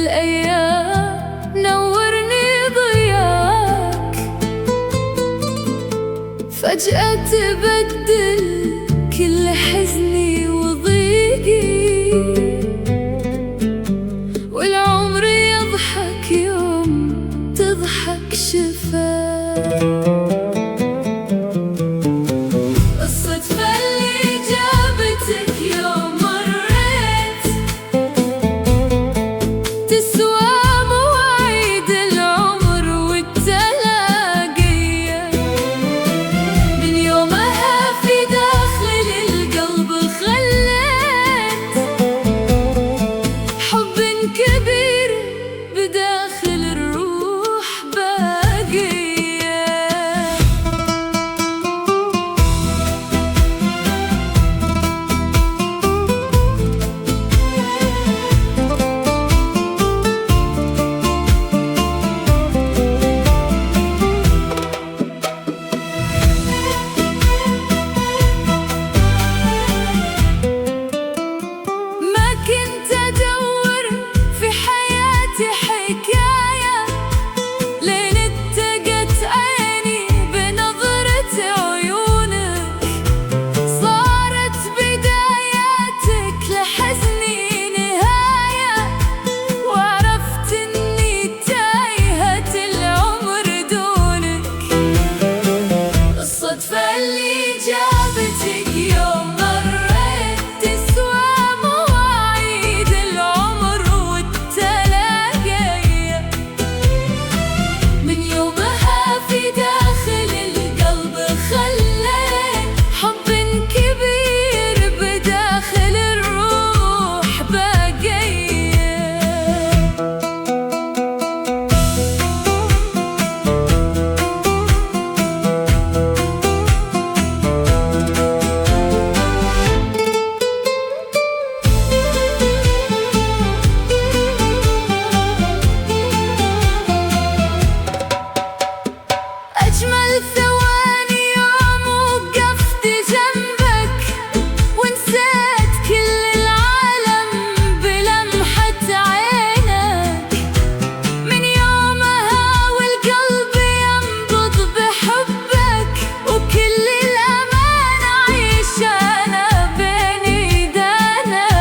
الأيام نورني ضياك، فجأة تبدل كل حزني وضيقي، والعمر يضحك يوم تضحك شفاك. الصدفة اللي جابتك يوم مريت تسوى مواعيد العمر والتلاقية، من يومها في داخل القلب خليت حب كبير بداخل الروح باقية. ما كنت أدور في حياتي حكاية، لين اتقت عيني بنظرة عيونك، صارت بداياتك لحزني نهاية، وعرفت إني تايهة العمر دونك. الصدفة اللي جابتك يوم مريت تسوى مواعيد العمر والتلاقية، من يومها في داخل القلب خليت حب كبير بداخل الروح باقية. أجمل ثواني يوم وقفت جنبك، ونسيت كل العالم بلمحة عينك، من يومها والقلب ينبض بحبك، وكل الأمان أعيش أنا بين إيدينك.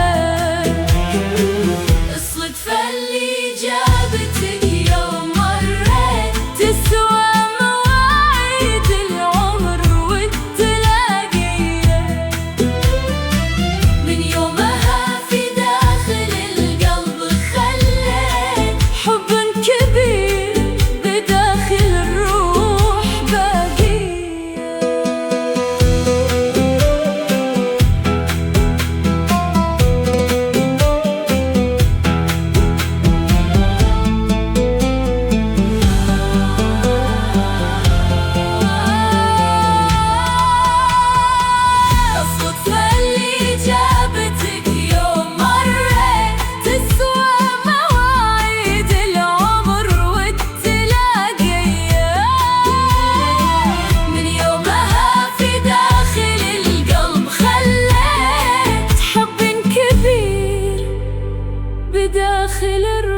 الصدفة اللي جابتك يوم مريت تسوى مواعيد العمر والتلاقية، من يومها في داخل القلب خليت حب كبير بداخل الروح باقية. الصدفة اللي جابتك يوم مريت تسوى مواعيد العمر والتلاقية، من يومها في داخل القلب خليت حب كبير بداخل الروح